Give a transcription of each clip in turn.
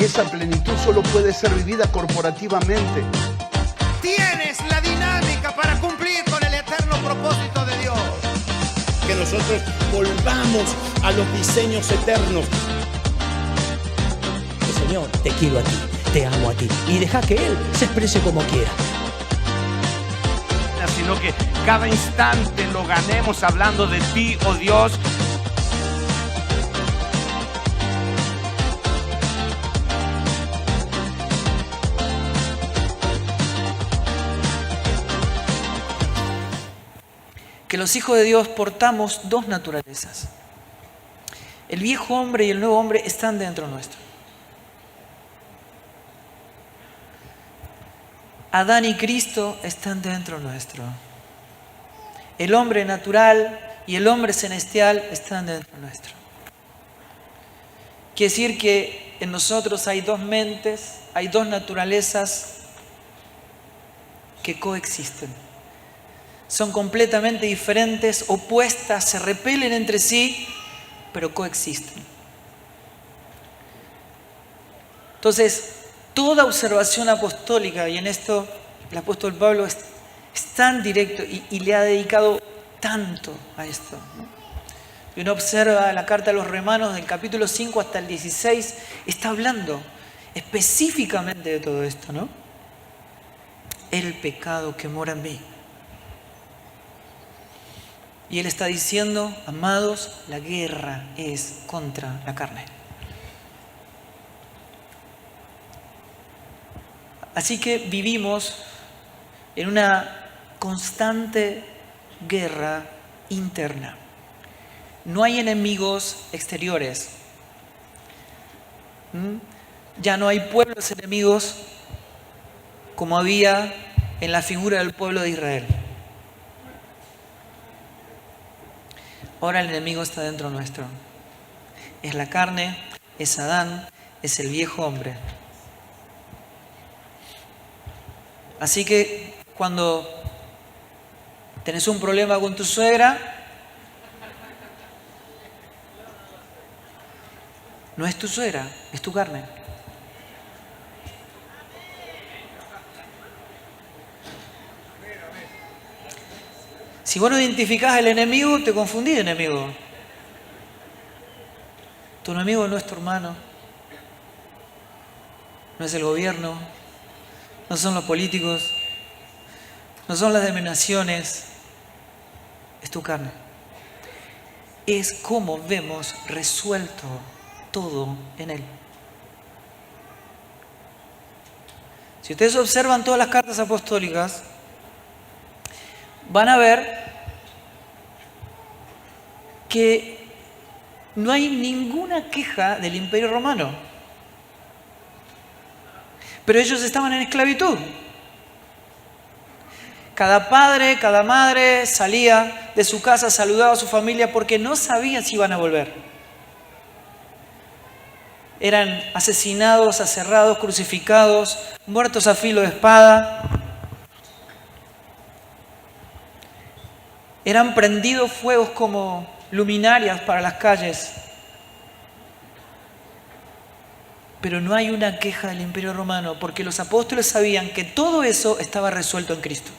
esa plenitud solo puede ser vivida corporativamente. Tienes la dinámica para cumplir con el eterno propósito de Dios. Que nosotros volvamos a los diseños eternos. Señor, te quiero a ti, te amo a ti. Y deja que Él se exprese como quiera. Sino que cada instante lo ganemos hablando de ti, oh Dios. Que los hijos de Dios portamos dos naturalezas. El viejo hombre y el nuevo hombre están dentro nuestro. Adán y Cristo están dentro nuestro. El hombre natural y el hombre celestial están dentro nuestro. Quiere decir que en nosotros hay dos mentes, hay dos naturalezas que coexisten. Son completamente diferentes, opuestas, se repelen entre sí, pero coexisten. Entonces, toda observación apostólica, y en esto el apóstol Pablo es tan directo y le ha dedicado tanto a esto, ¿no? Y uno observa la carta a los Romanos del capítulo 5 hasta el 16, está hablando específicamente de todo esto, ¿no? El pecado que mora en mí. Y él está diciendo, amados, la guerra es contra la carne. Así que vivimos en una constante guerra interna. No hay enemigos exteriores. Ya no hay pueblos enemigos como había en la figura del pueblo de Israel. Ahora el enemigo está dentro nuestro. Es la carne, es Adán, es el viejo hombre. Así que cuando tenés un problema con tu suegra, no es tu suegra, es tu carne. Si vos no identificás el enemigo, te confundís de enemigo. Tu enemigo no es tu hermano, no es el gobierno, no son los políticos, no son las denominaciones, es tu carne. Es como vemos resuelto todo en él. Si ustedes observan todas las cartas apostólicas, van a ver que no hay ninguna queja del Imperio Romano. Pero ellos estaban en esclavitud. Cada padre, cada madre salía de su casa, saludaba a su familia porque no sabían si iban a volver. Eran asesinados, aserrados, crucificados, muertos a filo de espada. Eran prendidos fuegos como luminarias para las calles. Pero no hay una queja del Imperio Romano porque los apóstoles sabían que todo eso estaba resuelto en Cristo.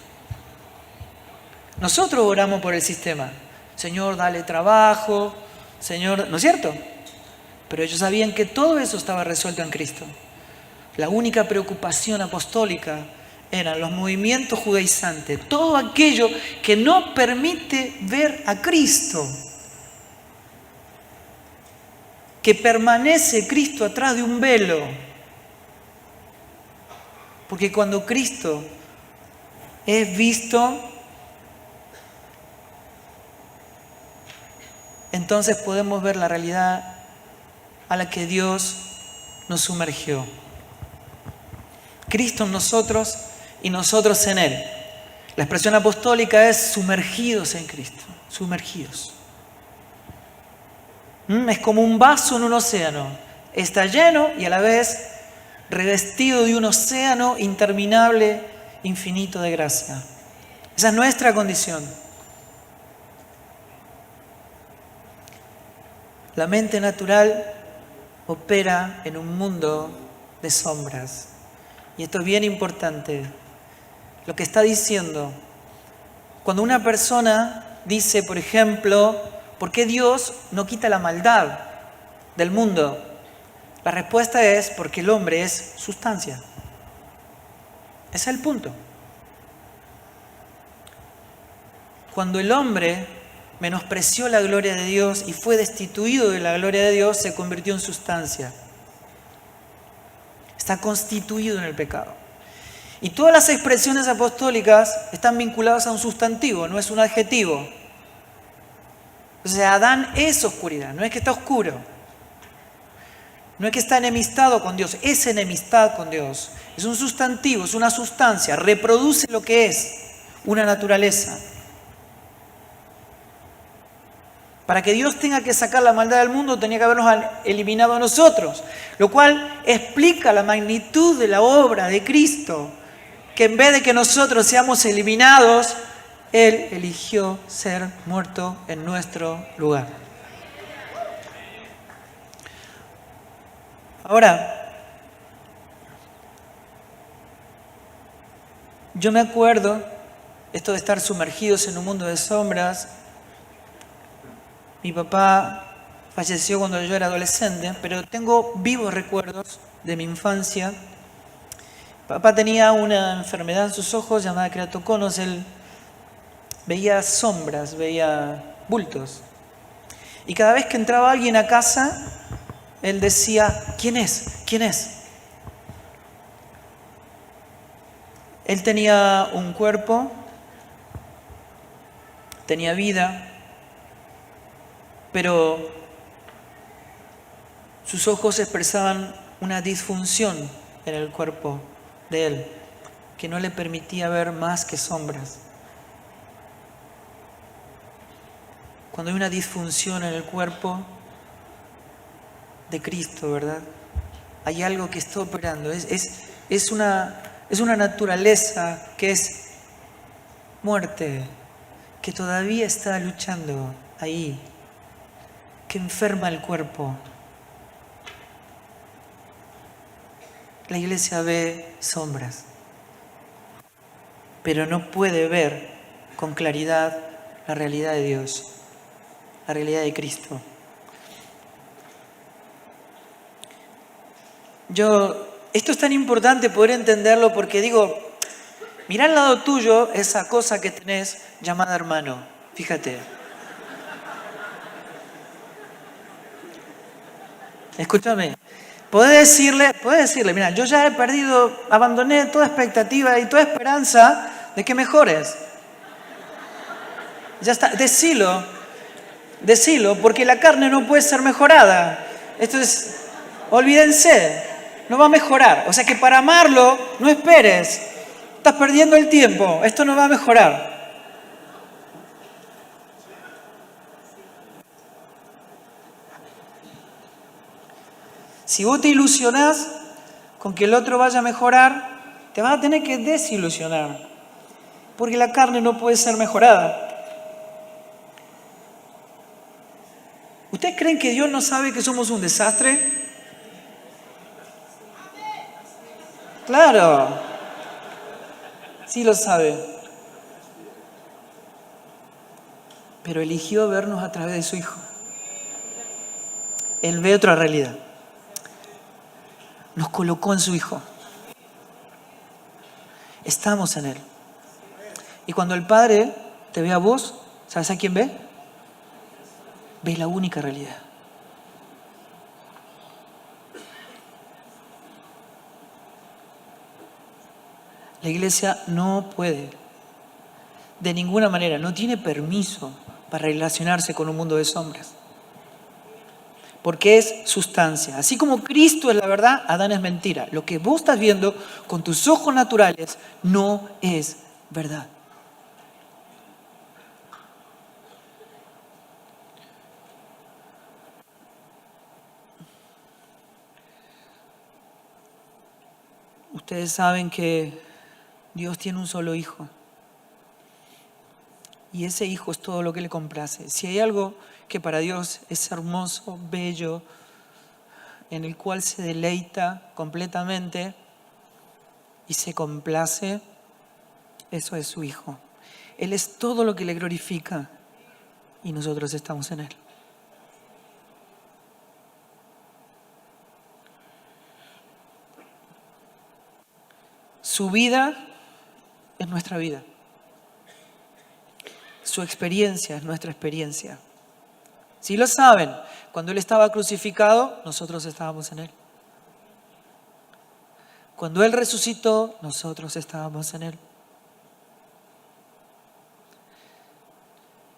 Nosotros oramos por el sistema. Señor, dale trabajo. Señor, ¿no es cierto? Pero ellos sabían que todo eso estaba resuelto en Cristo. La única preocupación apostólica eran los movimientos judaizantes, todo aquello que no permite ver a Cristo, que permanece Cristo atrás de un velo. Porque cuando Cristo es visto, entonces podemos ver la realidad a la que Dios nos sumergió. Cristo en nosotros y nosotros en Él. La expresión apostólica es sumergidos en Cristo, sumergidos. Es como un vaso en un océano. Está lleno y a la vez revestido de un océano interminable, infinito de gracia. Esa es nuestra condición. La mente natural opera en un mundo de sombras. Y esto es bien importante. Lo que está diciendo, cuando una persona dice, por ejemplo, ¿por qué Dios no quita la maldad del mundo? La respuesta es porque el hombre es sustancia. Ese es el punto. Cuando el hombre menospreció la gloria de Dios y fue destituido de la gloria de Dios, se convirtió en sustancia. Está constituido en el pecado. Y todas las expresiones apostólicas están vinculadas a un sustantivo, no es un adjetivo. O sea, Adán es oscuridad, no es que está oscuro. No es que está enemistado con Dios, es enemistad con Dios. Es un sustantivo, es una sustancia, reproduce lo que es, una naturaleza. Para que Dios tenga que sacar la maldad del mundo, tenía que habernos eliminado a nosotros, lo cual explica la magnitud de la obra de Cristo, que en vez de que nosotros seamos eliminados, Él eligió ser muerto en nuestro lugar. Ahora, yo me acuerdo, esto de estar sumergidos en un mundo de sombras. Mi papá falleció cuando yo era adolescente, pero tengo vivos recuerdos de mi infancia. Papá tenía una enfermedad en sus ojos llamada queratoconos. Él veía sombras, veía bultos. Y cada vez que entraba alguien a casa, él decía, ¿quién es? ¿Quién es? Él tenía un cuerpo, tenía vida, pero sus ojos expresaban una disfunción en el cuerpo de él, que no le permitía ver más que sombras. Cuando hay una disfunción en el cuerpo de Cristo, ¿verdad? Hay algo que está operando. Es una naturaleza que es muerte, que todavía está luchando ahí, que enferma el cuerpo. La iglesia ve sombras, pero no puede ver con claridad la realidad de Dios, la realidad de Cristo. Esto es tan importante poder entenderlo porque digo, mira al lado tuyo esa cosa que tenés llamada hermano, fíjate. Escúchame, podés decirle, mira, yo ya he perdido, abandoné toda expectativa y toda esperanza de que mejores. Ya está, decilo, porque la carne no puede ser mejorada. Esto es, olvídense. No va a mejorar. O sea que para amarlo, no esperes. Estás perdiendo el tiempo. Esto no va a mejorar. Si vos te ilusionás con que el otro vaya a mejorar, te vas a tener que desilusionar. Porque la carne no puede ser mejorada. ¿Ustedes creen que Dios no sabe que somos un desastre? Claro, sí lo sabe, pero eligió vernos a través de su Hijo. Él ve otra realidad. Nos colocó en su Hijo. Estamos en Él. Y cuando el Padre te ve a vos, ¿sabes a quién ve? Ve la única realidad. La iglesia no puede, de ninguna manera, no tiene permiso para relacionarse con un mundo de sombras. Porque es sustancia. Así como Cristo es la verdad, Adán es mentira. Lo que vos estás viendo con tus ojos naturales no es verdad. Ustedes saben que Dios tiene un solo hijo. Y ese hijo es todo lo que le complace. Si hay algo que para Dios es hermoso, bello, en el cual se deleita completamente y se complace, eso es su Hijo. Él es todo lo que le glorifica y nosotros estamos en Él. Su vida es nuestra vida. Su experiencia es nuestra experiencia. Si lo saben, cuando Él estaba crucificado, nosotros estábamos en Él. Cuando Él resucitó, nosotros estábamos en Él.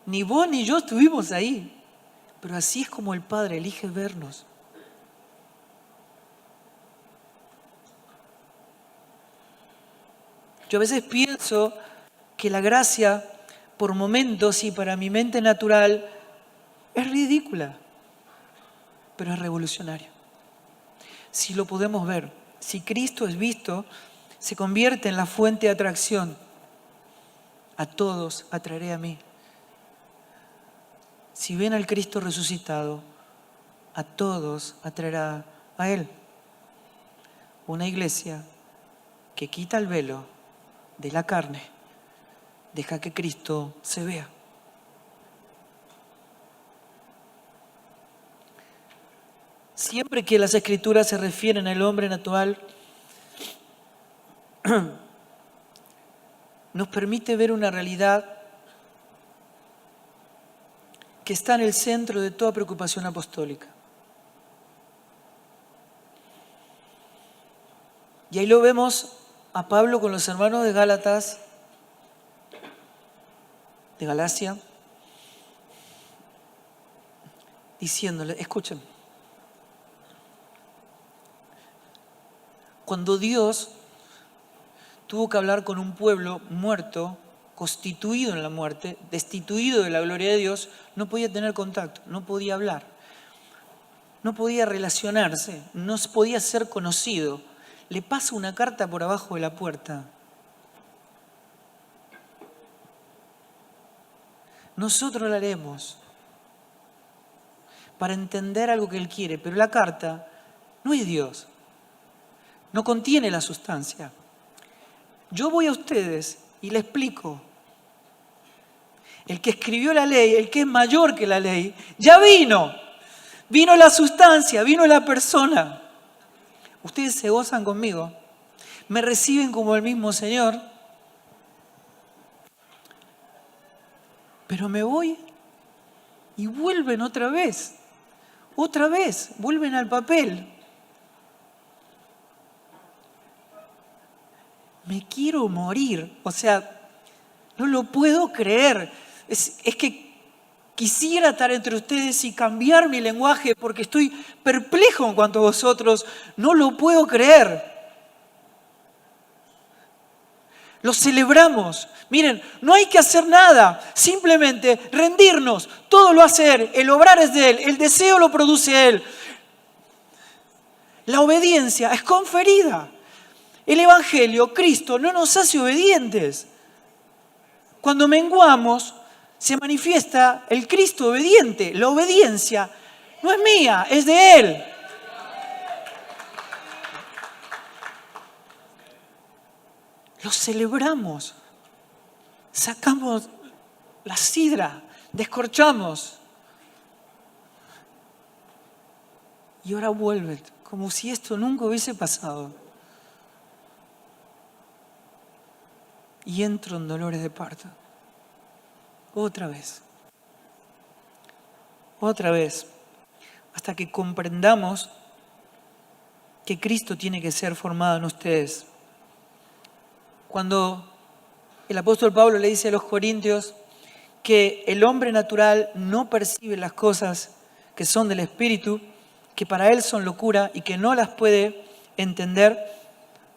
Ni vos ni yo estuvimos ahí, pero así es como el Padre elige vernos. Yo a veces pienso que la gracia, por momentos y para mi mente natural, es ridícula, pero es revolucionaria. Si lo podemos ver, si Cristo es visto, se convierte en la fuente de atracción. A todos atraeré a mí. Si ven al Cristo resucitado, a todos atraerá a Él. Una iglesia que quita el velo de la carne, deja que Cristo se vea. Siempre que las Escrituras se refieren al hombre natural, nos permite ver una realidad que está en el centro de toda preocupación apostólica. Y ahí lo vemos a Pablo con los hermanos de Gálatas, de Galacia, diciéndole, escuchen, cuando Dios tuvo que hablar con un pueblo muerto, constituido en la muerte, destituido de la gloria de Dios, no podía tener contacto, no podía hablar, no podía relacionarse, no podía ser conocido. Le pasa una carta por abajo de la puerta. Nosotros la leemos para entender algo que Él quiere, pero la carta no es Dios, no contiene la sustancia. Yo voy a ustedes y le explico. El que escribió la ley, el que es mayor que la ley, ya vino. Vino la sustancia, vino la persona. Ustedes se gozan conmigo, me reciben como el mismo Señor, pero me voy y vuelven otra vez, vuelven al papel. Me quiero morir, o sea, no lo puedo creer. Es que quisiera estar entre ustedes y cambiar mi lenguaje porque estoy perplejo en cuanto a vosotros. No lo puedo creer. Lo celebramos. Miren, no hay que hacer nada. Simplemente rendirnos. Todo lo hace Él. El obrar es de Él. El deseo lo produce Él. La obediencia es conferida. El Evangelio, Cristo, no nos hace obedientes. Cuando menguamos, se manifiesta el Cristo obediente. La obediencia no es mía, es de Él. Lo celebramos. Sacamos la sidra, descorchamos. Y ahora vuelve, como si esto nunca hubiese pasado. Y entro en dolores de parto. Otra vez, hasta que comprendamos que Cristo tiene que ser formado en ustedes. Cuando el apóstol Pablo le dice a los corintios que el hombre natural no percibe las cosas que son del Espíritu, que para él son locura y que no las puede entender,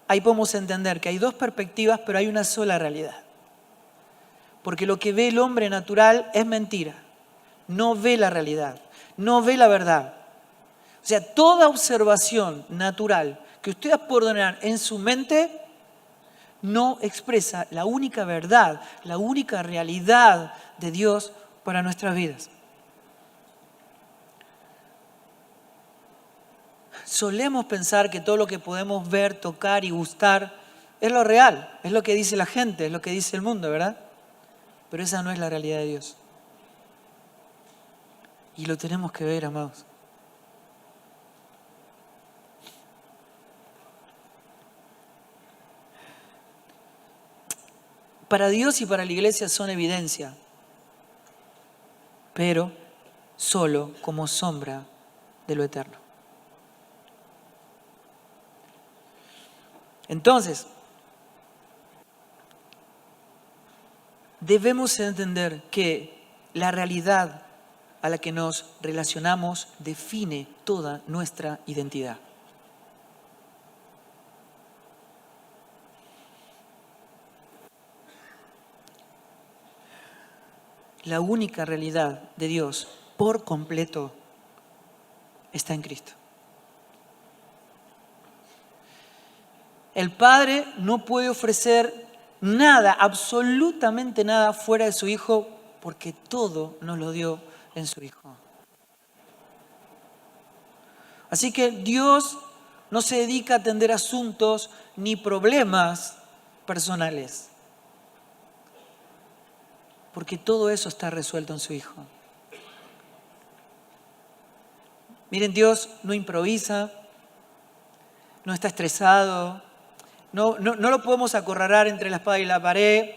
ahí podemos entender que hay dos perspectivas, pero hay una sola realidad. Porque lo que ve el hombre natural es mentira. No ve la realidad, no ve la verdad. O sea, toda observación natural que ustedes puedan tener en su mente no expresa la única verdad, la única realidad de Dios para nuestras vidas. solemos pensar que todo lo que podemos ver, tocar y gustar es lo real, es lo que dice la gente, es lo que dice el mundo, ¿verdad? Pero esa no es la realidad de Dios. Y lo tenemos que ver, amados. Para Dios y para la iglesia son evidencia, pero solo como sombra de lo eterno. Entonces, debemos entender que la realidad a la que nos relacionamos define toda nuestra identidad. La única realidad de Dios por completo está en Cristo. El Padre no puede ofrecer nada, absolutamente nada fuera de su Hijo, porque todo nos lo dio en su Hijo. Así que Dios no se dedica a atender asuntos ni problemas personales, porque todo eso está resuelto en su Hijo. Miren, Dios no improvisa, no está estresado, no lo podemos acorralar entre la espada y la pared.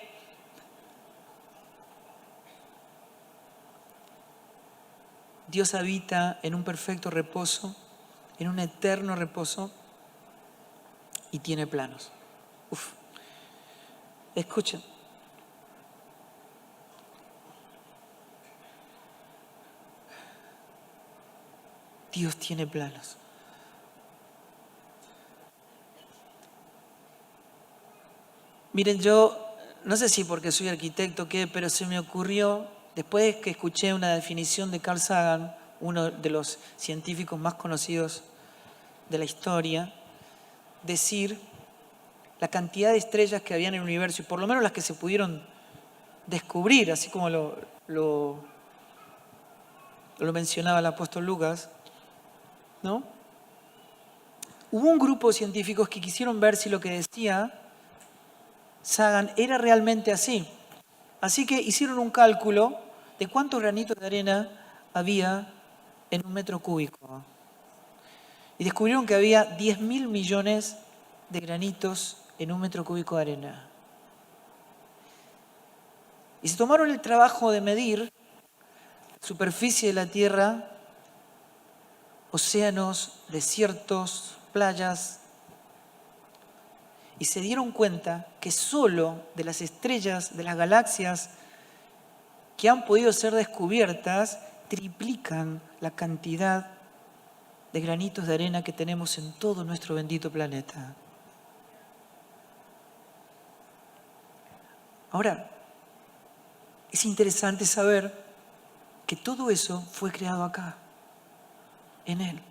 Dios habita en un perfecto reposo, en un eterno reposo, y tiene planos. Escuchen. Dios tiene planos. Miren, yo no sé si porque soy arquitecto o qué, pero se me ocurrió, después que escuché una definición de Carl Sagan, uno de los científicos más conocidos de la historia, decir la cantidad de estrellas que había en el universo, y por lo menos las que se pudieron descubrir, así como lo mencionaba el apóstol Lucas, ¿no? Hubo un grupo de científicos que quisieron ver si lo que decía Sagan era realmente así. Así que hicieron un cálculo de cuántos granitos de arena había en un metro cúbico. Y descubrieron que había 10.000 millones de granitos en un metro cúbico de arena. Y se tomaron el trabajo de medir la superficie de la Tierra, océanos, desiertos, playas, y se dieron cuenta que solo de las estrellas, de las galaxias que han podido ser descubiertas, triplican la cantidad de granitos de arena que tenemos en todo nuestro bendito planeta. Ahora, es interesante saber que todo eso fue creado acá, en Él.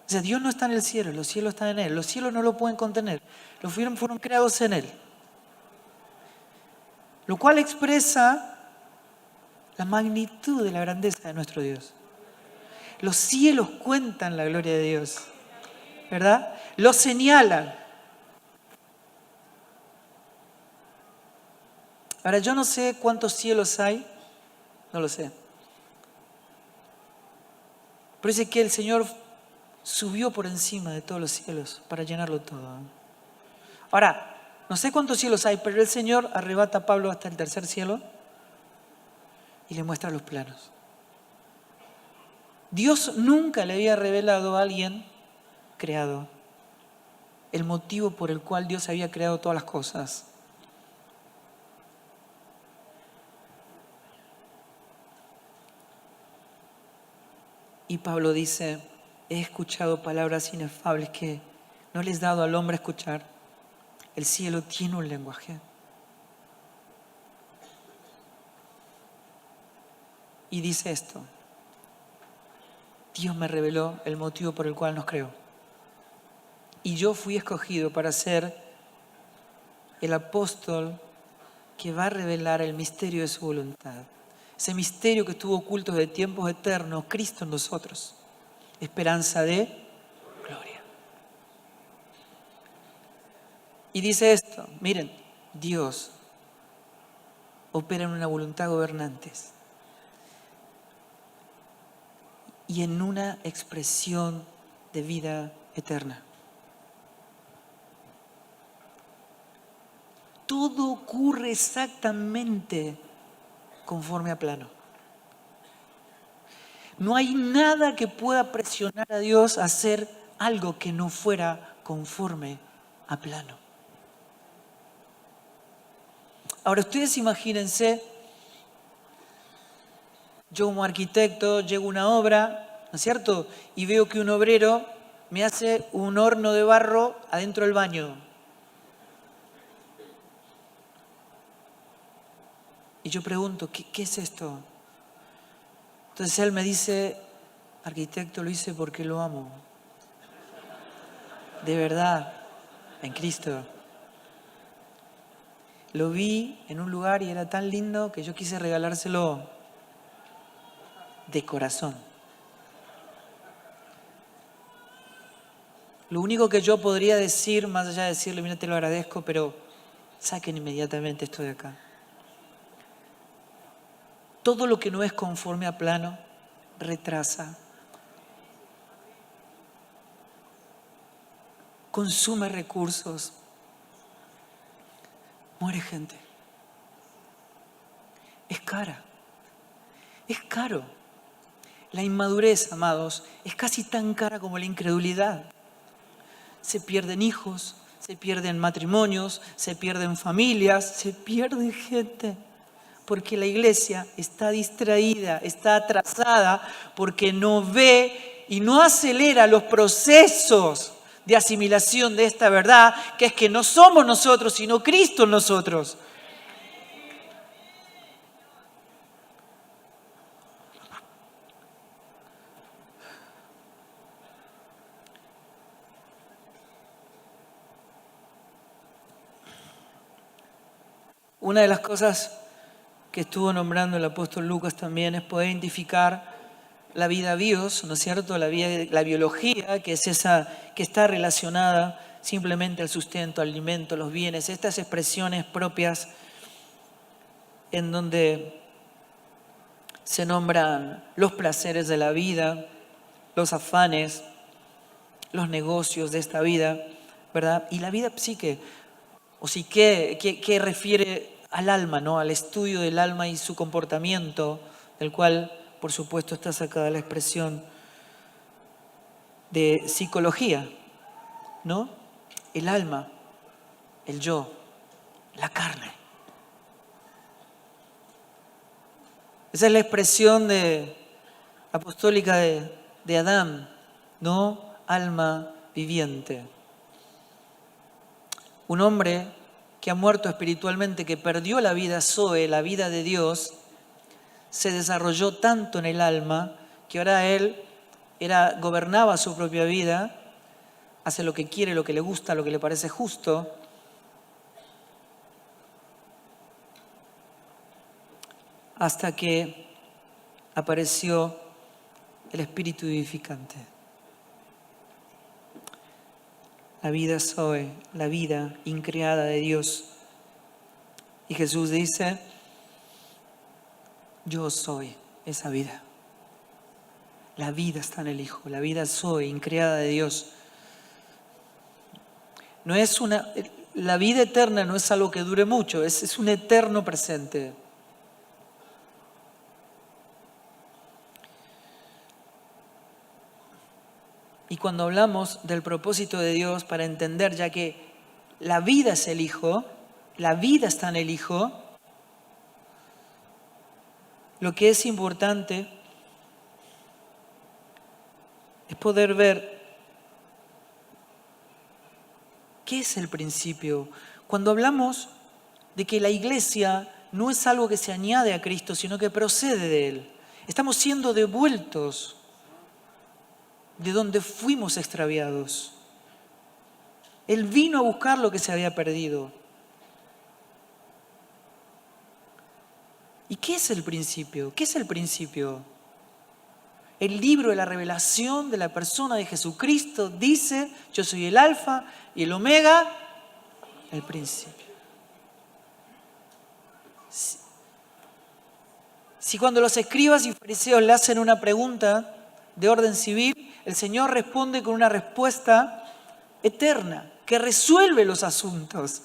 O sea, Dios no está en el cielo, los cielos están en Él. Los cielos no lo pueden contener. Fueron creados en Él. Lo cual expresa la magnitud de la grandeza de nuestro Dios. Los cielos cuentan la gloria de Dios, ¿verdad? Lo señalan. Ahora, yo no sé cuántos cielos hay, no lo sé. Pero dice que el Señor subió por encima de todos los cielos para llenarlo todo. Ahora, no sé cuántos cielos hay, pero el Señor arrebata a Pablo hasta el tercer cielo y le muestra los planos. Dios nunca le había revelado a alguien creado el motivo por el cual Dios había creado todas las cosas. Y Pablo dice: he escuchado palabras inefables que no les he dado al hombre escuchar. El cielo tiene un lenguaje. Y dice esto: Dios me reveló el motivo por el cual nos creó. Y yo fui escogido para ser el apóstol que va a revelar el misterio de su voluntad. Ese misterio que estuvo oculto desde tiempos eternos, Cristo en nosotros. esperanza de gloria. Y dice esto, miren, Dios opera en una voluntad gobernantes y en una expresión de vida eterna. Todo ocurre exactamente conforme a plano. No hay nada que pueda presionar a Dios a hacer algo que no fuera conforme a plano. Ahora ustedes imagínense, yo como arquitecto llego a una obra, ¿no es cierto? Y veo que un obrero me hace un horno de barro adentro del baño. Y yo pregunto, ¿qué es esto? Entonces él me dice, arquitecto, lo hice porque lo amo. De verdad, en Cristo. Lo vi en un lugar y era tan lindo que yo quise regalárselo de corazón. Lo único que yo podría decir, más allá de decirle, mira, te lo agradezco, pero saquen inmediatamente esto de acá. Todo lo que no es conforme a plano retrasa, consume recursos, muere gente. Es cara, es caro. La inmadurez, amados, es casi tan cara como la incredulidad. Se pierden hijos, se pierden matrimonios, se pierden familias, se pierde gente. Porque la iglesia está distraída, está atrasada, porque no ve y no acelera los procesos de asimilación de esta verdad, que es que no somos nosotros, sino Cristo en nosotros. Una de las cosas que estuvo nombrando el apóstol Lucas también es poder identificar la vida bios, ¿no es cierto? La biología, que es esa que está relacionada simplemente al sustento, al alimento, los bienes, estas expresiones propias en donde se nombran los placeres de la vida, los afanes, los negocios de esta vida, ¿verdad? Y la vida psique, o psique, que refiere al alma, ¿no? Al estudio del alma y su comportamiento, del cual, por supuesto, está sacada la expresión de psicología, ¿no? El alma, el yo, la carne. Esa es la expresión apostólica de Adán, ¿no? Alma viviente. Un hombre que ha muerto espiritualmente, que perdió la vida Zoe, la vida de Dios, se desarrolló tanto en el alma que ahora él gobernaba su propia vida, hace lo que quiere, lo que le gusta, lo que le parece justo. Hasta que apareció el Espíritu vivificante. La vida Zoe, la vida increada de Dios. Y Jesús dice, yo soy esa vida. La vida está en el Hijo, la vida Zoe, increada de Dios. La vida eterna no es algo que dure mucho, es un eterno presente. Y cuando hablamos del propósito de Dios, para entender ya que la vida es el Hijo, la vida está en el Hijo, lo que es importante es poder ver qué es el principio. Cuando hablamos de que la iglesia no es algo que se añade a Cristo, sino que procede de Él. Estamos siendo devueltos de donde fuimos extraviados. Él vino a buscar lo que se había perdido. ¿Y qué es el principio? ¿Qué es el principio? el libro de la revelación de la persona de Jesucristo dice: yo soy el alfa y el omega, el principio. Si cuando los escribas y fariseos le hacen una pregunta de orden civil, el Señor responde con una respuesta eterna, que resuelve los asuntos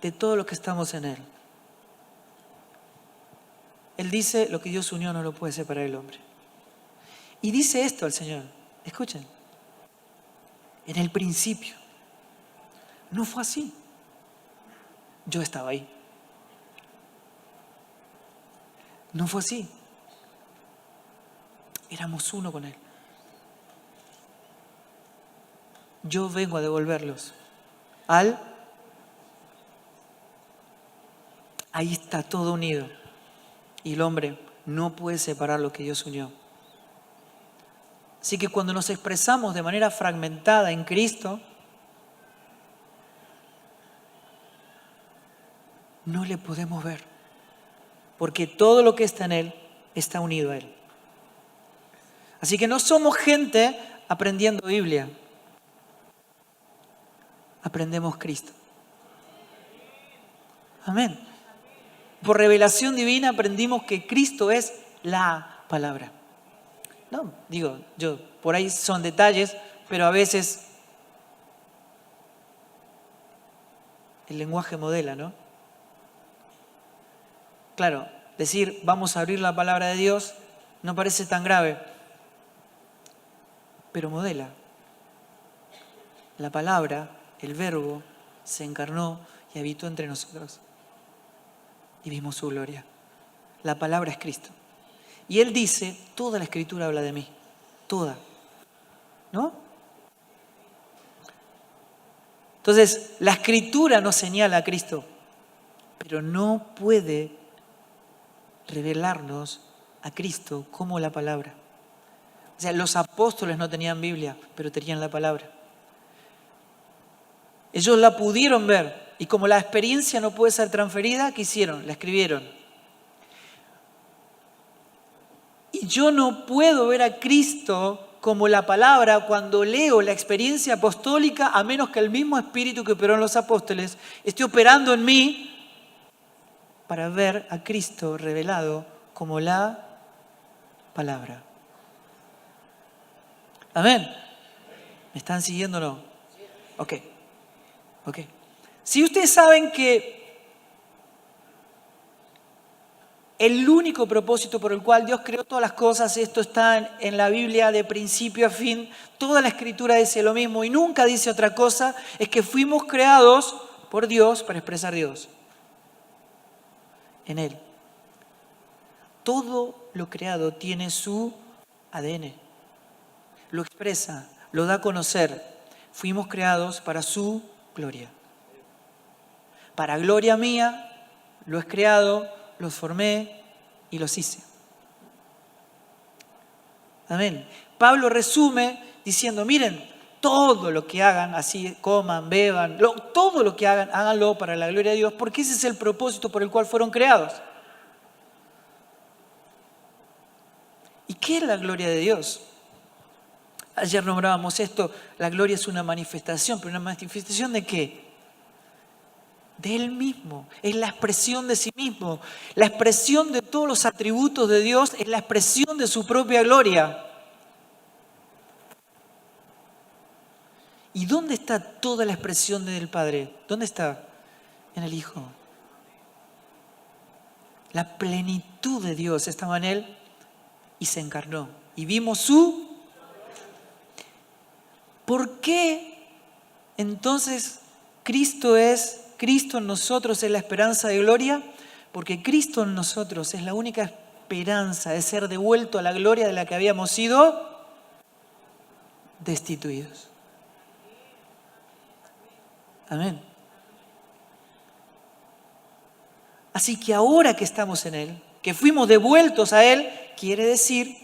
de todos los que estamos en Él. Él dice: lo que Dios unió no lo puede separar el hombre. Y dice esto al Señor, escuchen, en el principio no fue así. Yo estaba ahí. No fue así. Éramos uno con Él. Yo vengo a devolverlos al... Ahí está todo unido. Y el hombre no puede separar lo que Dios unió. Así que cuando nos expresamos de manera fragmentada en Cristo, no le podemos ver. Porque todo lo que está en Él está unido a Él. Así que no somos gente aprendiendo Biblia. Aprendemos Cristo. Amén. Por revelación divina aprendimos que Cristo es la palabra. No, digo, por ahí son detalles, pero a veces el lenguaje modela, ¿no? Claro, decir vamos a abrir la palabra de Dios no parece tan grave, pero modela. La palabra, el verbo, se encarnó y habitó entre nosotros. Y vimos su gloria. La palabra es Cristo. Y Él dice, toda la Escritura habla de mí. Toda. ¿No? Entonces, la Escritura nos señala a Cristo, pero no puede revelarnos a Cristo como la palabra. O sea, los apóstoles no tenían Biblia, pero tenían la palabra. Ellos la pudieron ver. Y como la experiencia no puede ser transferida, ¿qué hicieron? La escribieron. Y yo no puedo ver a Cristo como la palabra cuando leo la experiencia apostólica, a menos que el mismo Espíritu que operó en los apóstoles esté operando en mí para ver a Cristo revelado como la palabra. Amén. ¿Me están siguiendo o no? Ok. Si ustedes saben que el único propósito por el cual Dios creó todas las cosas, esto está en la Biblia de principio a fin, toda la Escritura dice lo mismo y nunca dice otra cosa, es que fuimos creados por Dios para expresar a Dios en Él. Todo lo creado tiene su ADN, lo expresa, lo da a conocer. Fuimos creados para su gloria. Para gloria mía, los he creado, los formé y los hice. Amén. Pablo resume diciendo, miren, todo lo que hagan, así coman, beban, todo lo que hagan, háganlo para la gloria de Dios, porque ese es el propósito por el cual fueron creados. ¿Y qué es la gloria de Dios? Ayer nombrábamos esto, la gloria es una manifestación, pero una manifestación ¿de qué? De Él mismo, es la expresión de sí mismo. La expresión de todos los atributos de Dios es la expresión de su propia gloria. ¿Y dónde está toda la expresión del Padre? ¿Dónde está? En el Hijo. La plenitud de Dios estaba en Él y se encarnó. Y vimos su... ¿Por qué entonces Cristo en nosotros es la esperanza de gloria? Porque Cristo en nosotros es la única esperanza de ser devuelto a la gloria de la que habíamos sido destituidos. Amén. Así que ahora que estamos en Él, que fuimos devueltos a Él, quiere decir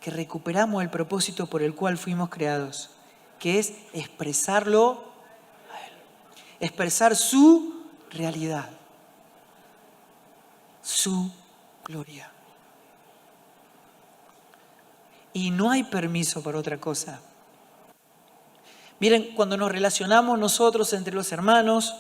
que recuperamos el propósito por el cual fuimos creados, que es expresarlo a Él. Expresar su realidad, su gloria. Y no hay permiso para otra cosa. Miren, cuando nos relacionamos nosotros entre los hermanos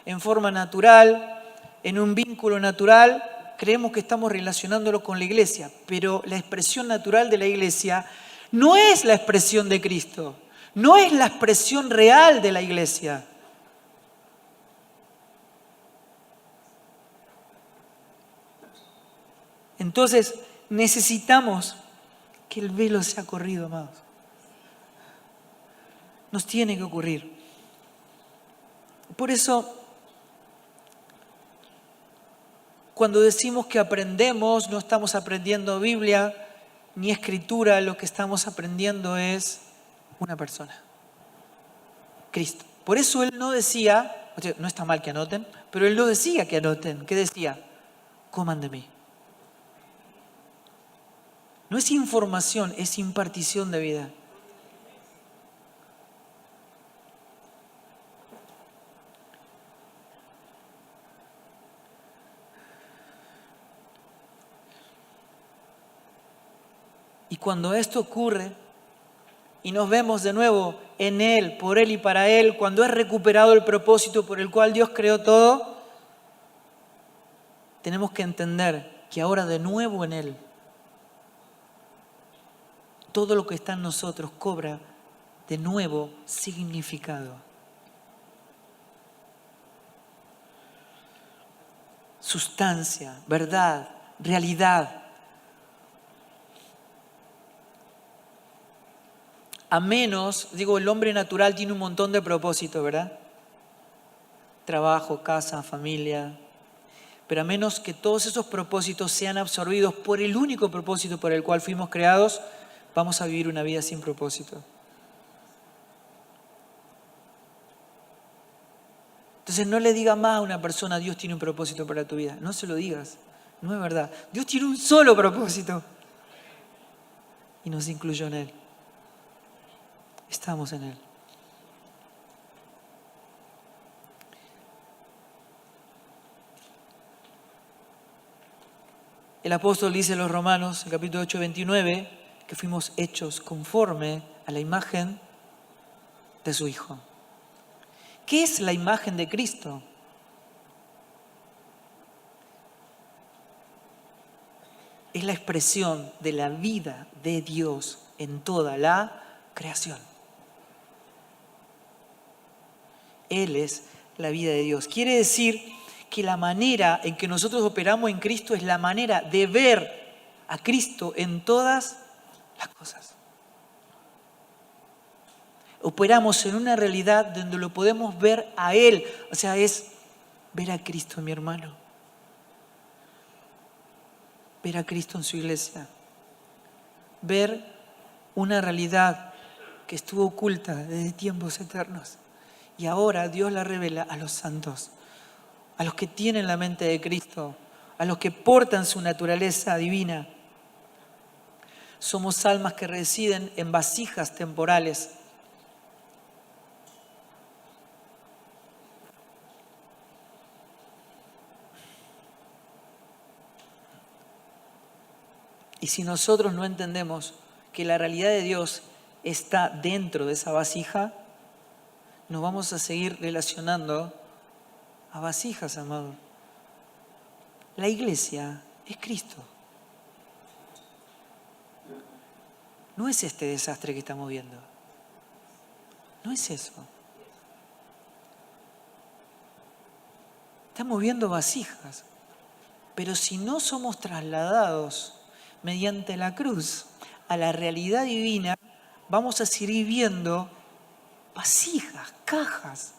en forma natural, en un vínculo natural, creemos que estamos relacionándolo con la iglesia, pero la expresión natural de la iglesia no es la expresión de Cristo, no es la expresión real de la iglesia. Entonces, necesitamos que el velo sea corrido, amados. Nos tiene que ocurrir. Por eso, cuando decimos que aprendemos, no estamos aprendiendo Biblia ni Escritura, lo que estamos aprendiendo es una persona, Cristo. Por eso Él no decía, no está mal que anoten, pero Él no decía que anoten. ¿Qué decía? Coman de mí. No es información, es impartición de vida. Y cuando esto ocurre y nos vemos de nuevo en Él, por Él y para Él, cuando es recuperado el propósito por el cual Dios creó todo, tenemos que entender que ahora de nuevo en Él, todo lo que está en nosotros cobra de nuevo significado. Sustancia, verdad, realidad. A menos, el hombre natural tiene un montón de propósitos, ¿verdad? Trabajo, casa, familia. Pero a menos que todos esos propósitos sean absorbidos por el único propósito por el cual fuimos creados, vamos a vivir una vida sin propósito. Entonces no le digas más a una persona, Dios tiene un propósito para tu vida. No se lo digas, no es verdad. Dios tiene un solo propósito y nos incluyó en Él. Estamos en Él. El apóstol dice en los Romanos, en capítulo 8, 29, que fuimos hechos conforme a la imagen de su Hijo. ¿Qué es la imagen de Cristo? Es la expresión de la vida de Dios en toda la creación. Él es la vida de Dios. Quiere decir que la manera en que nosotros operamos en Cristo es la manera de ver a Cristo en todas las cosas. Operamos en una realidad donde lo podemos ver a Él. O sea, es ver a Cristo en mi hermano. Ver a Cristo en su iglesia. Ver una realidad que estuvo oculta desde tiempos eternos. Y ahora Dios la revela a los santos, a los que tienen la mente de Cristo, a los que portan su naturaleza divina. Somos almas que residen en vasijas temporales. Y si nosotros no entendemos que la realidad de Dios está dentro de esa vasija, nos vamos a seguir relacionando a vasijas, amado. La iglesia es Cristo. No es este desastre que estamos viendo. No es eso. Estamos viendo vasijas. Pero si no somos trasladados mediante la cruz a la realidad divina, vamos a seguir viendo vasijas, cajas,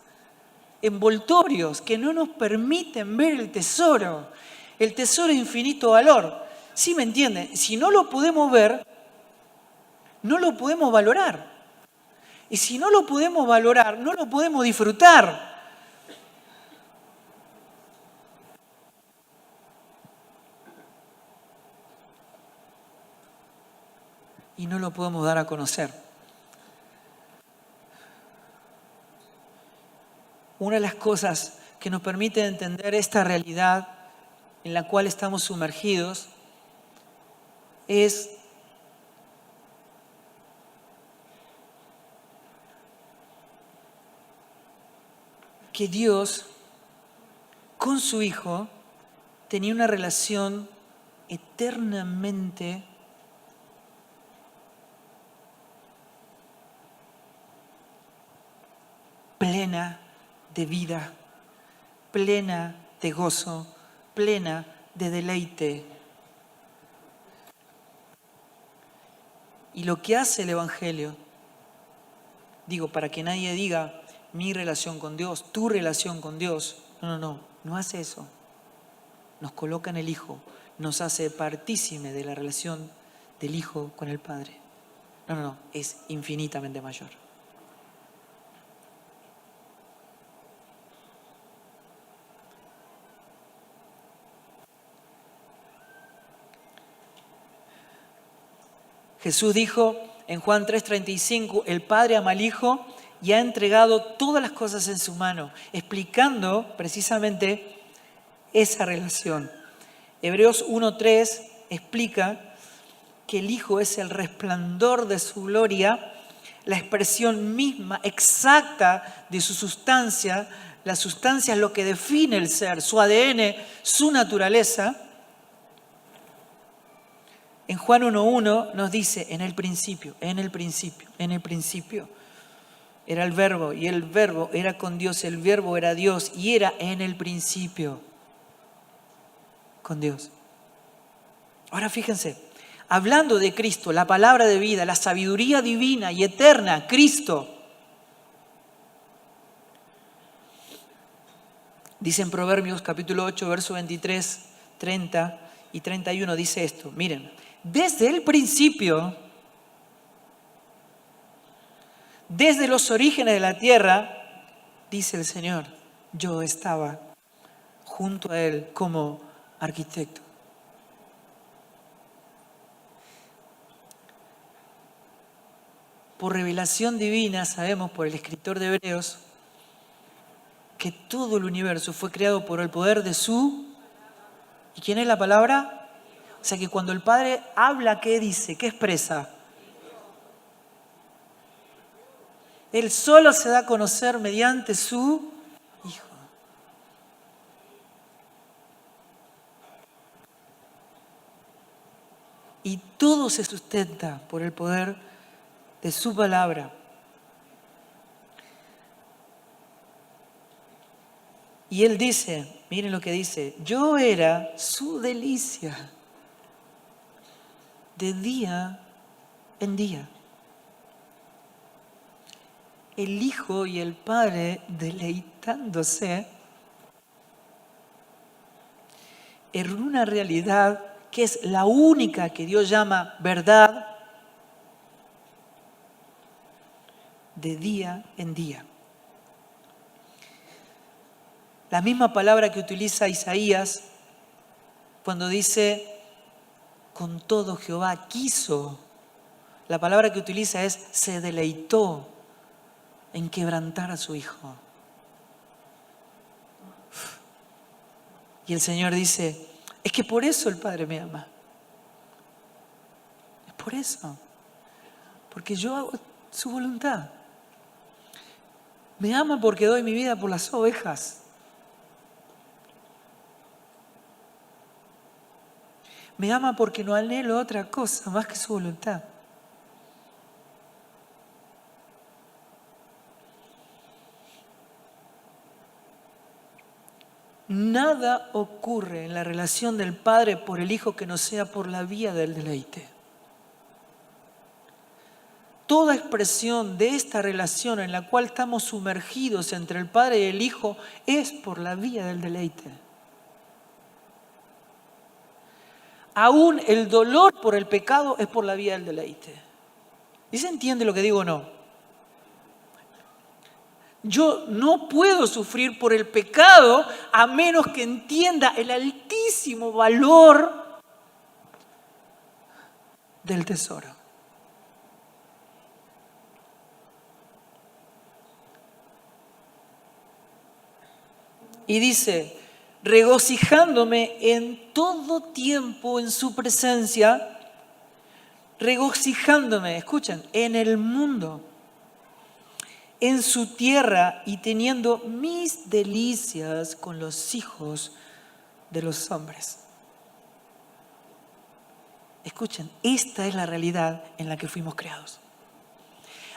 envoltorios que no nos permiten ver el tesoro de infinito valor. ¿Sí me entienden? Si no lo podemos ver, no lo podemos valorar. Y si no lo podemos valorar, no lo podemos disfrutar. Y no lo podemos dar a conocer. Una de las cosas que nos permite entender esta realidad en la cual estamos sumergidos es que Dios con su Hijo tenía una relación eternamente plena de vida, plena de gozo, plena de deleite. Y lo que hace el Evangelio, digo, para que nadie diga mi relación con Dios, tu relación con Dios, no hace eso. Nos coloca en el Hijo, nos hace partícipe de la relación del Hijo con el Padre. Es infinitamente mayor. Jesús dijo en Juan 3:35, el Padre ama al Hijo y ha entregado todas las cosas en su mano, explicando precisamente esa relación. Hebreos 1:3 explica que el Hijo es el resplandor de su gloria, la expresión misma, exacta de su sustancia. La sustancia es lo que define el ser, su ADN, su naturaleza. En Juan 1:1 nos dice, en el principio era el Verbo, y el Verbo era con Dios, el Verbo era Dios, y era en el principio con Dios. Ahora fíjense, hablando de Cristo, la palabra de vida, la sabiduría divina y eterna, Cristo. Dice en Proverbios capítulo 8, verso 23, 30 y 31, dice esto, miren. Desde el principio, desde los orígenes de la tierra, dice el Señor, yo estaba junto a Él como arquitecto. Por revelación divina sabemos por el escritor de Hebreos que todo el universo fue creado por el poder de su... ¿Y quién es la palabra? O sea que cuando el Padre habla, ¿qué dice? ¿Qué expresa? Él solo se da a conocer mediante su Hijo. Y todo se sustenta por el poder de su palabra. Y Él dice, miren lo que dice, yo era su delicia de día en día. El Hijo y el Padre deleitándose en una realidad que es la única que Dios llama verdad de día en día. La misma palabra que utiliza Isaías cuando dice, con todo Jehová quiso. La palabra que utiliza es, se deleitó en quebrantar a su Hijo. Y el Señor dice, es que por eso el Padre me ama. Es por eso. Porque yo hago su voluntad. Me ama porque doy mi vida por las ovejas. Me ama porque no anhelo otra cosa más que su voluntad. Nada ocurre en la relación del Padre por el Hijo que no sea por la vía del deleite. Toda expresión de esta relación en la cual estamos sumergidos entre el Padre y el Hijo es por la vía del deleite. Aún el dolor por el pecado es por la vía del deleite. ¿Y se entiende lo que digo o no? Yo no puedo sufrir por el pecado a menos que entienda el altísimo valor del tesoro. Y dice, regocijándome en todo tiempo en su presencia, regocijándome, escuchen, en el mundo, en su tierra y teniendo mis delicias con los hijos de los hombres. Escuchen, esta es la realidad en la que fuimos creados.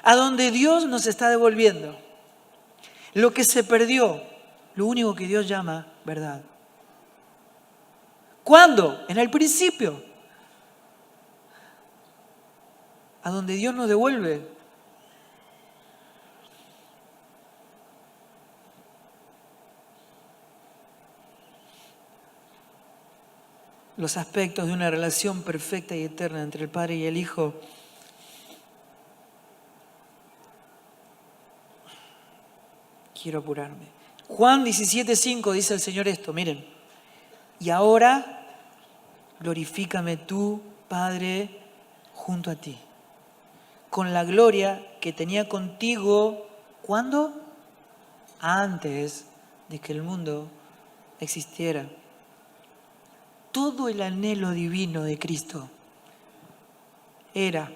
A donde Dios nos está devolviendo lo que se perdió, lo único que Dios llama verdad. ¿Cuándo? En el principio. A donde Dios nos devuelve los aspectos de una relación perfecta y eterna entre el Padre y el Hijo. Quiero apurarme. Juan 17:5 dice el Señor esto, miren. Y ahora glorifícame tú, Padre, junto a ti, con la gloria que tenía contigo, ¿cuándo? Antes de que el mundo existiera. Todo el anhelo divino de Cristo era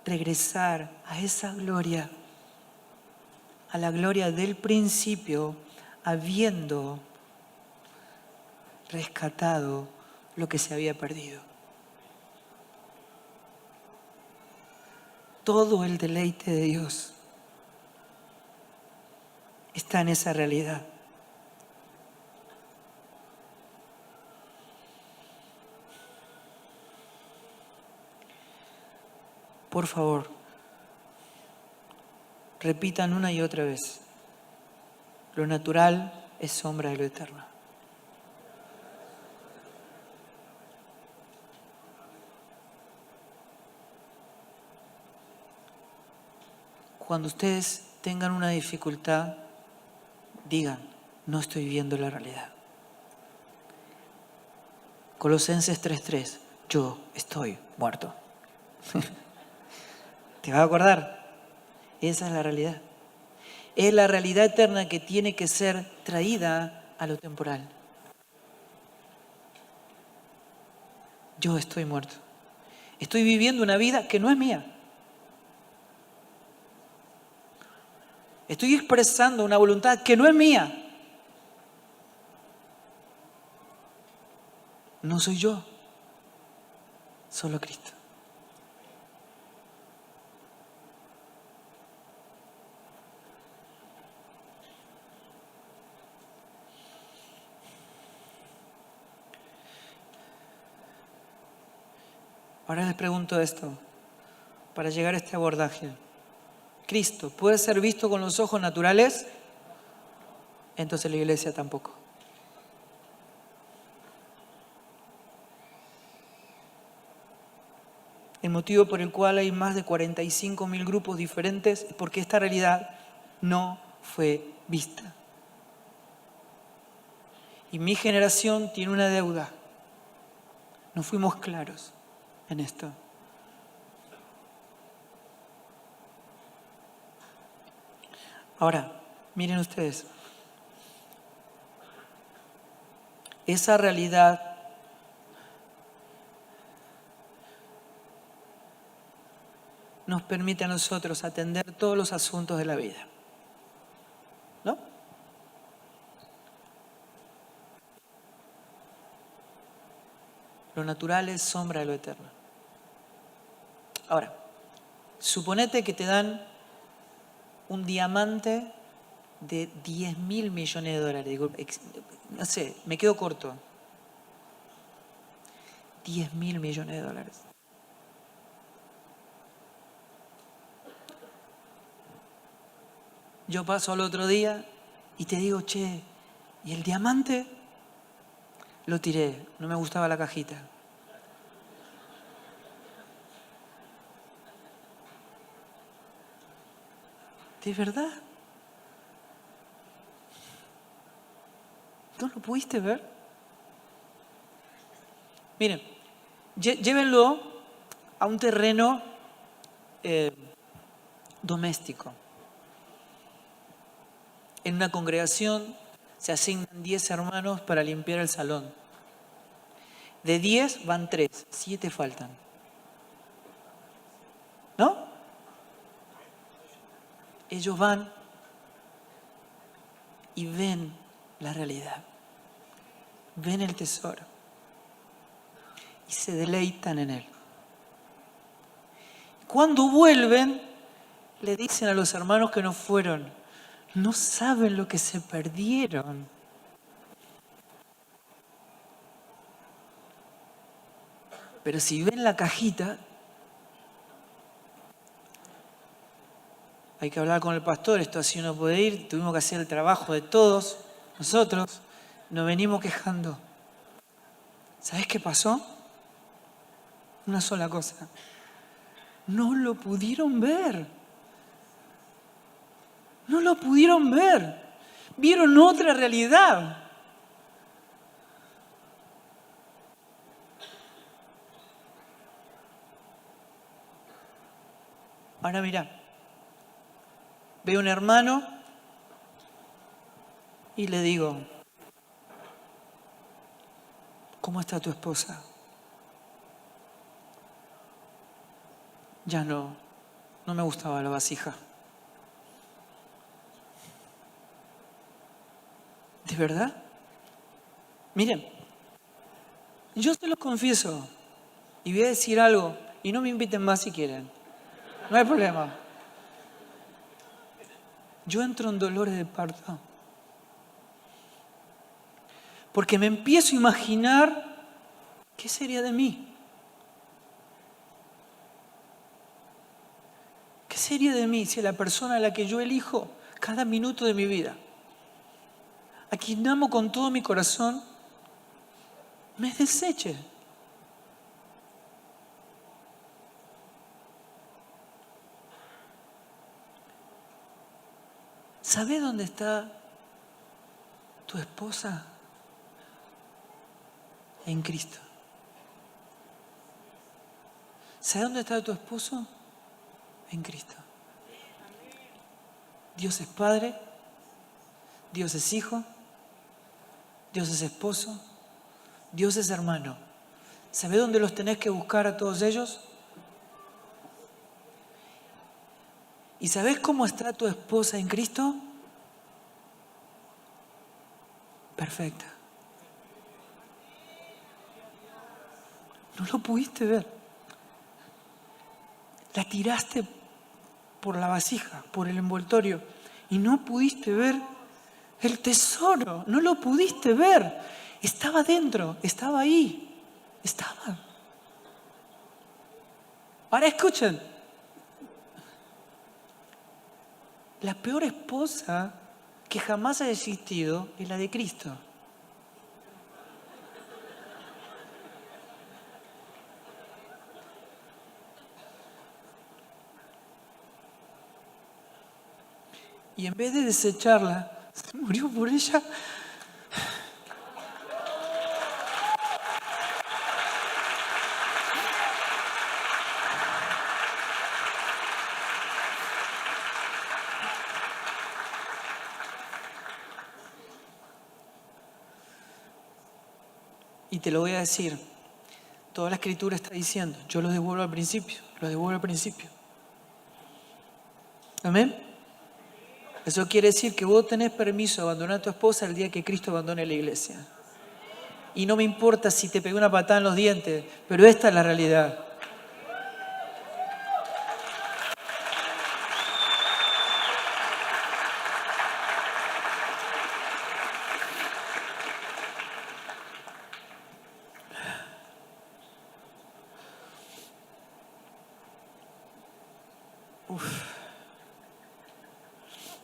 regresar a esa gloria, a la gloria del principio, habiendo rescatado lo que se había perdido. Todo el deleite de Dios está en esa realidad. Por favor, repitan una y otra vez. Lo natural es sombra de lo eterno. Cuando ustedes tengan una dificultad, digan, no estoy viendo la realidad. Colosenses 3:3, yo estoy muerto. ¿Te vas a acordar? Esa es la realidad. Es la realidad eterna que tiene que ser traída a lo temporal. Yo estoy muerto. Estoy viviendo una vida que no es mía. Estoy expresando una voluntad que no es mía. No soy yo, solo Cristo. Ahora les pregunto esto, para llegar a este abordaje. ¿Cristo puede ser visto con los ojos naturales? Entonces la iglesia tampoco. El motivo por el cual hay más de 45.000 grupos diferentes es porque esta realidad no fue vista. Y mi generación tiene una deuda. No fuimos claros en esto. Ahora, miren ustedes. Esa realidad nos permite a nosotros atender todos los asuntos de la vida. ¿No? Lo natural es sombra de lo eterno. Ahora, suponete que te dan un diamante de 10.000 millones de dólares. Digo, no sé, me quedo corto. 10.000 millones de dólares. Yo paso al otro día y te digo, che, ¿y el diamante? Lo tiré, no me gustaba la cajita. ¿De verdad? ¿No lo pudiste ver? Miren, llévenlo a un terreno doméstico. En una congregación se asignan 10 hermanos para limpiar el salón. De 10 van 3, 7 faltan. ¿No? Ellos van y ven la realidad. Ven el tesoro. Y se deleitan en él. Cuando vuelven, le dicen a los hermanos que no fueron, no saben lo que se perdieron. Pero si ven la cajita, hay que hablar con el pastor, esto así no puede ir, tuvimos que hacer el trabajo de todos, nosotros nos venimos quejando. ¿Sabes qué pasó? Una sola cosa. No lo pudieron ver. No lo pudieron ver. Vieron otra realidad. Ahora mira, veo un hermano y le digo, ¿cómo está tu esposa? Ya no me gustaba la vasija. ¿De verdad? Miren, yo se los confieso y voy a decir algo y no me inviten más si quieren. No hay problema. Yo entro en dolores de parto. Porque me empiezo a imaginar qué sería de mí. ¿Qué sería de mí si la persona a la que yo elijo cada minuto de mi vida, a quien amo con todo mi corazón, me deseche? ¿Sabes dónde está tu esposa? En Cristo. ¿Sabes dónde está tu esposo? En Cristo. Dios es Padre, Dios es Hijo, Dios es Esposo, Dios es Hermano. ¿Sabes dónde los tenés que buscar a todos ellos? ¿Y sabes cómo está tu esposa en Cristo? Perfecta. No lo pudiste ver. La tiraste por la vasija, por el envoltorio, y no pudiste ver el tesoro. No lo pudiste ver. Estaba dentro, estaba ahí. Estaba. Ahora escuchen. La peor esposa que jamás ha existido es la de Cristo. Y en vez de desecharla, se murió por ella. Y te lo voy a decir. Toda la Escritura está diciendo, yo lo devuelvo al principio, lo devuelvo al principio. ¿Amén? Eso quiere decir que vos tenés permiso de abandonar a tu esposa el día que Cristo abandone la iglesia. Y no me importa si te pegué una patada en los dientes, pero esta es la realidad.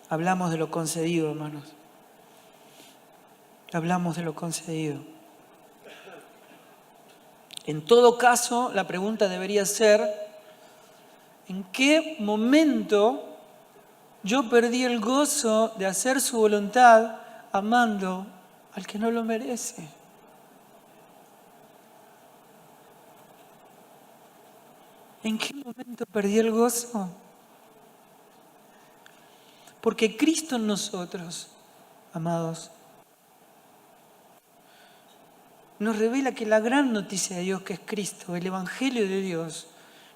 Hablamos de lo concedido, hermanos. Hablamos de lo concedido. En todo caso, la pregunta debería ser, ¿en qué momento yo perdí el gozo de hacer su voluntad amando al que no lo merece? ¿En qué momento perdí el gozo? Porque Cristo en nosotros, amados, nos revela que la gran noticia de Dios, que es Cristo, el Evangelio de Dios,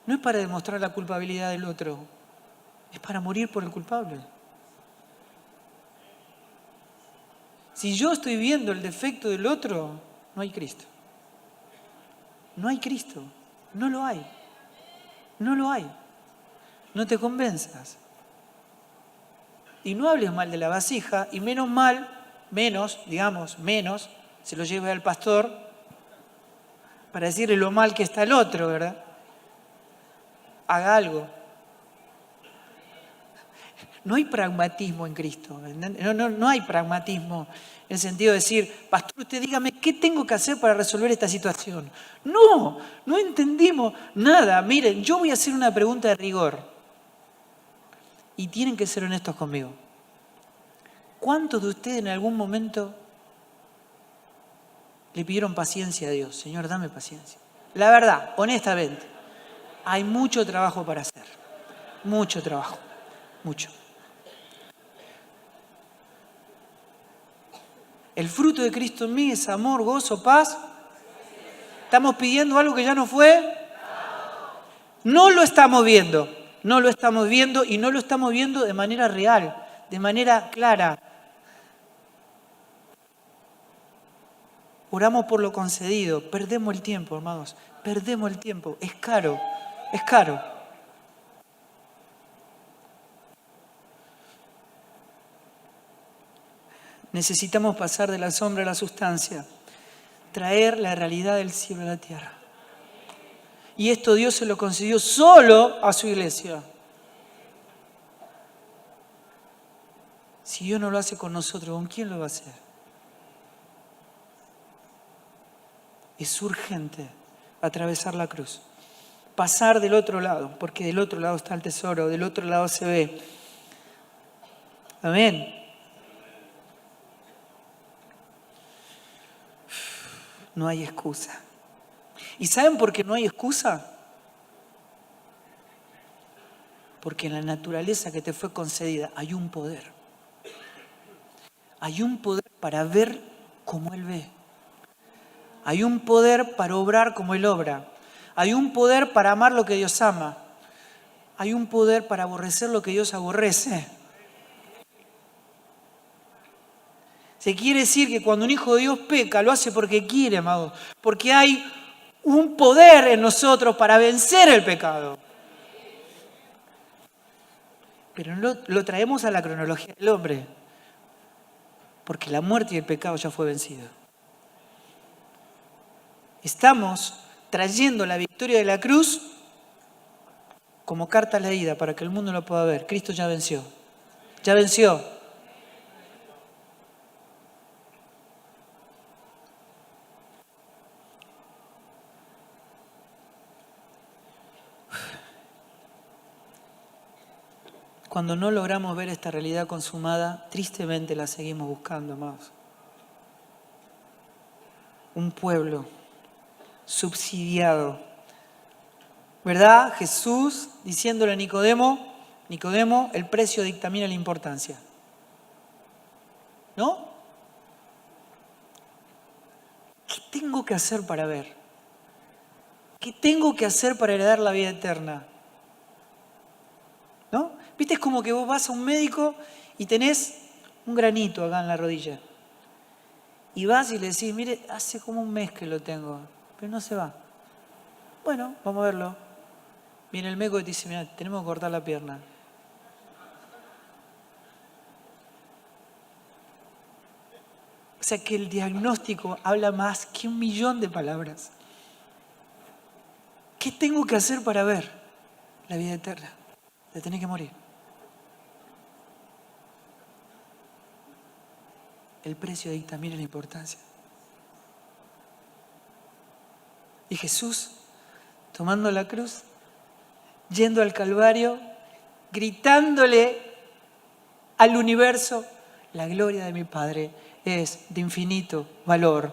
no es para demostrar la culpabilidad del otro, es para morir por el culpable. Si yo estoy viendo el defecto del otro, no hay Cristo. No hay Cristo. No lo hay. No lo hay. No te convenzas. Y no hables mal de la vasija, y menos, se lo lleve al pastor para decirle lo mal que está el otro, ¿verdad? Haga algo. No hay pragmatismo en Cristo. No hay pragmatismo en el sentido de decir, pastor, usted dígame, ¿qué tengo que hacer para resolver esta situación? No entendimos nada. Miren, yo voy a hacer una pregunta de rigor. Y tienen que ser honestos conmigo. ¿Cuántos de ustedes en algún momento le pidieron paciencia a Dios? Señor, dame paciencia. La verdad, honestamente, hay mucho trabajo para hacer. Mucho trabajo. Mucho. El fruto de Cristo en mí es amor, gozo, paz. ¿Estamos pidiendo algo que ya no fue? No lo estamos viendo. No lo estamos viendo y no lo estamos viendo de manera real, de manera clara. Oramos por lo concedido. Perdemos el tiempo, hermanos. Perdemos el tiempo. Es caro. Es caro. Necesitamos pasar de la sombra a la sustancia, traer la realidad del cielo a la tierra. Y esto Dios se lo concedió solo a su iglesia. Si Dios no lo hace con nosotros, ¿con quién lo va a hacer? Es urgente atravesar la cruz, pasar del otro lado, porque del otro lado está el tesoro, del otro lado se ve. Amén. No hay excusa. ¿Y saben por qué no hay excusa? Porque en la naturaleza que te fue concedida hay un poder. Hay un poder para ver como Él ve. Hay un poder para obrar como Él obra. Hay un poder para amar lo que Dios ama. Hay un poder para aborrecer lo que Dios aborrece. Se quiere decir que cuando un hijo de Dios peca, lo hace porque quiere, amados. Porque hay un poder en nosotros para vencer el pecado. Pero no lo traemos a la cronología del hombre. Porque la muerte y el pecado ya fue vencido. Estamos trayendo la victoria de la cruz como carta leída para que el mundo lo pueda ver. Cristo ya venció. Ya venció. Cuando no logramos ver esta realidad consumada, tristemente la seguimos buscando, amados. Un pueblo subsidiado. ¿Verdad? Jesús diciéndole a Nicodemo, el precio dictamina la importancia. ¿No? ¿Qué tengo que hacer para ver? ¿Qué tengo que hacer para heredar la vida eterna? ¿No? ¿Viste? Es como que vos vas a un médico y tenés un granito acá en la rodilla. Y vas y le decís, mire, hace como un mes que lo tengo, pero no se va. Bueno, vamos a verlo. Viene el médico y te dice, mira, tenemos que cortar la pierna. O sea que el diagnóstico habla más que 1.000.000 de palabras. ¿Qué tengo que hacer para ver la vida eterna? Te tenés que morir. El precio dictamina la importancia. Y Jesús, tomando la cruz, yendo al Calvario, gritándole al universo, la gloria de mi Padre es de infinito valor.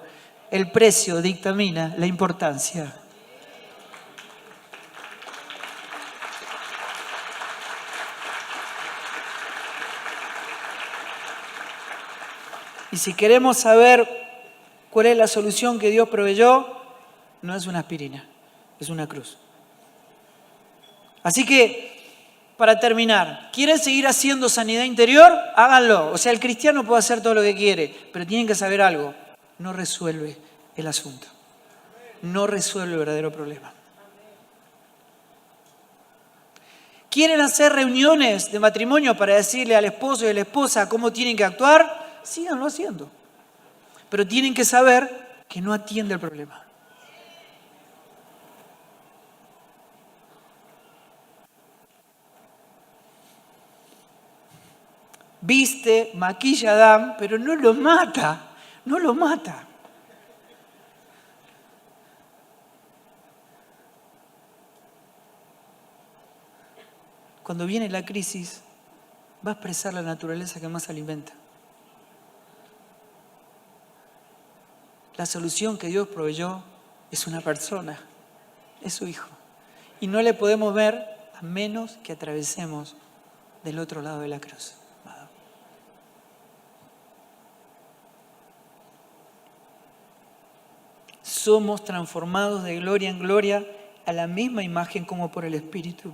El precio dictamina la importancia. Y si queremos saber ¿Cuál es la solución que Dios proveyó? No es una aspirina, es una cruz. Así que, para terminar, ¿quieren seguir haciendo sanidad interior? Háganlo. O sea, el cristiano puede hacer todo lo que quiere, pero tienen que saber algo. No resuelve el asunto. No resuelve el verdadero problema. ¿Quieren hacer reuniones de matrimonio para decirle al esposo y a la esposa cómo tienen que actuar? Síganlo haciendo. Pero tienen que saber que no atiende el problema. Viste, maquilla a Adán, pero no lo mata. No lo mata. Cuando viene la crisis, va a expresar la naturaleza que más alimenta. La solución que Dios proveyó es una persona, es su Hijo. Y no le podemos ver a menos que atravesemos del otro lado de la cruz. Somos transformados de gloria en gloria a la misma imagen como por el Espíritu.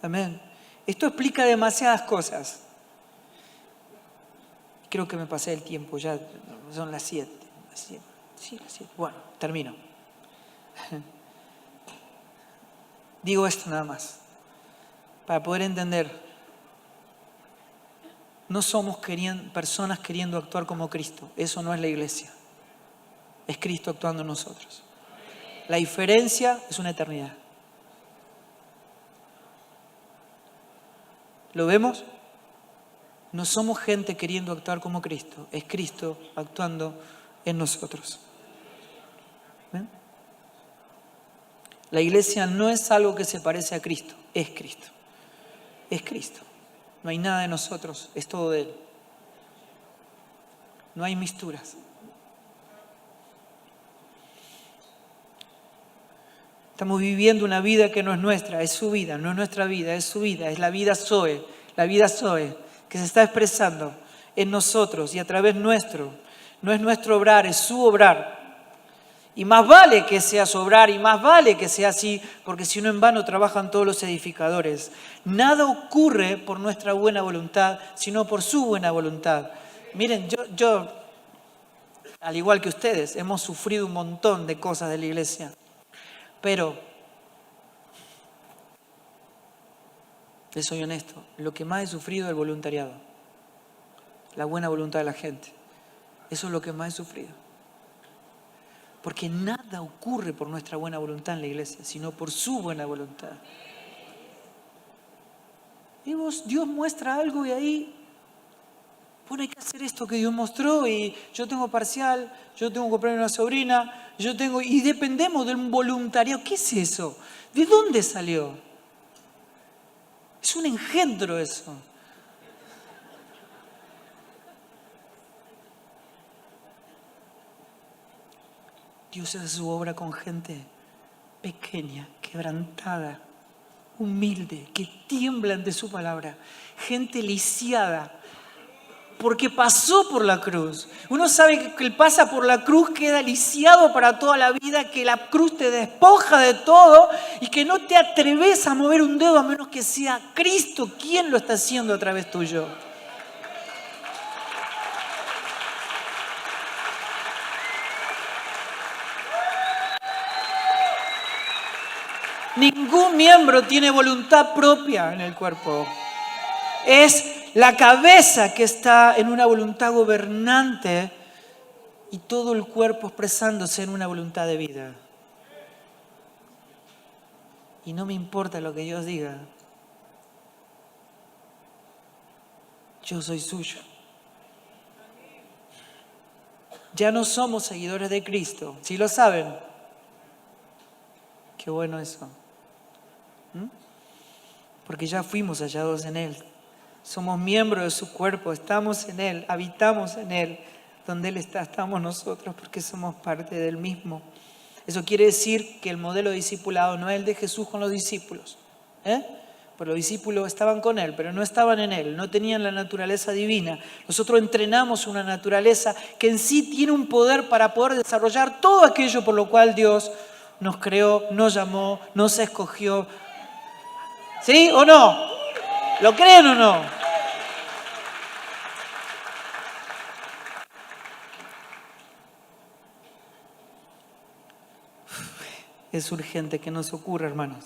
Amén. Esto explica demasiadas cosas. Creo que me pasé el tiempo, ya son las 7. Sí, las 7. Bueno, termino. Digo esto nada más, para poder entender. No somos personas queriendo actuar como Cristo. Eso no es la iglesia. Es Cristo actuando en nosotros. La diferencia es una eternidad. ¿Lo vemos? No somos gente queriendo actuar como Cristo. Es Cristo actuando en nosotros. ¿Ven? La iglesia no es algo que se parece a Cristo. Es Cristo. Es Cristo. No hay nada de nosotros. Es todo de Él. No hay misturas. Estamos viviendo una vida que no es nuestra, es su vida, no es nuestra vida, es su vida, es la vida Zoe que se está expresando en nosotros y a través nuestro. No es nuestro obrar, es su obrar. Y más vale que sea su obrar y más vale que sea así, porque si no en vano trabajan todos los edificadores. Nada ocurre por nuestra buena voluntad, sino por su buena voluntad. Miren, yo al igual que ustedes, hemos sufrido un montón de cosas de la iglesia. Pero, les soy honesto, lo que más he sufrido es el voluntariado. La buena voluntad de la gente. Eso es lo que más he sufrido. Porque nada ocurre por nuestra buena voluntad en la iglesia, sino por su buena voluntad. Y Dios muestra algo y ahí, bueno, hay que hacer esto que Dios mostró y yo tengo parcial, yo tengo que comprarme una sobrina, y dependemos de un voluntariado. ¿Qué es eso? ¿De dónde salió? Es un engendro eso. Dios hace su obra con gente pequeña, quebrantada, humilde, que tiembla ante su palabra. Gente lisiada, porque pasó por la cruz. Uno sabe que el pasa por la cruz queda lisiado para toda la vida, que la cruz te despoja de todo y que no te atreves a mover un dedo a menos que sea Cristo quien lo está haciendo a través tuyo. Ningún miembro tiene voluntad propia en el cuerpo. Es la cabeza que está en una voluntad gobernante y todo el cuerpo expresándose en una voluntad de vida. Y no me importa lo que Dios diga. Yo soy suyo. Ya no somos seguidores de Cristo. ¿Sí lo saben? Qué bueno eso. Porque ya fuimos hallados en Él. Somos miembros de su cuerpo, estamos en Él, habitamos en Él. Donde Él está, estamos nosotros porque somos parte del mismo. Eso quiere decir que el modelo de discipulado no es el de Jesús con los discípulos. Pero los discípulos estaban con Él, pero no estaban en Él, no tenían la naturaleza divina. Nosotros entrenamos una naturaleza que en sí tiene un poder para poder desarrollar todo aquello por lo cual Dios nos creó, nos llamó, nos escogió. ¿Sí o no? ¿Lo creen o no? Es urgente que nos ocurra, hermanos.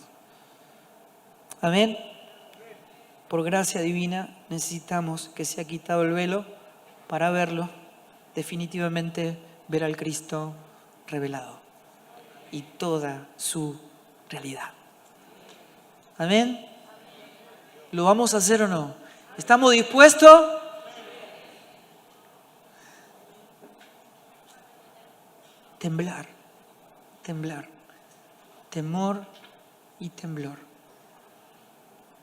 Amén. Por gracia divina necesitamos que se ha quitado el velo para verlo, definitivamente ver al Cristo revelado y toda su realidad. Amén. ¿Lo vamos a hacer o no? ¿Estamos dispuestos? Temblar, temor y temblor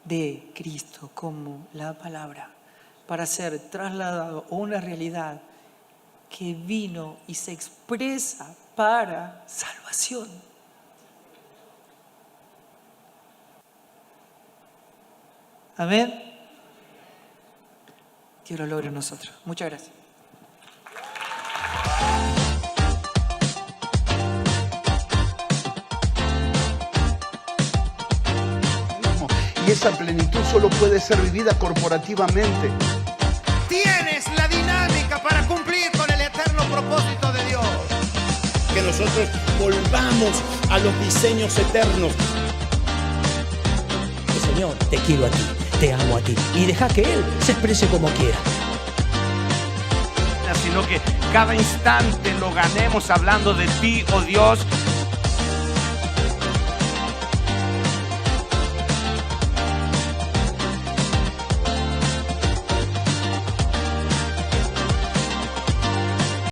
de Cristo como la palabra para ser trasladado a una realidad que vino y se expresa para salvación. Amén. Dios lo logre en nosotros. Muchas gracias. Y esa plenitud solo puede ser vivida corporativamente. Tienes la dinámica para cumplir con el eterno propósito de Dios. Que nosotros volvamos a los diseños eternos. Señor, te quiero a ti, te amo a ti y deja que Él se exprese como quiera. Sino que cada instante lo ganemos hablando de ti, oh Dios,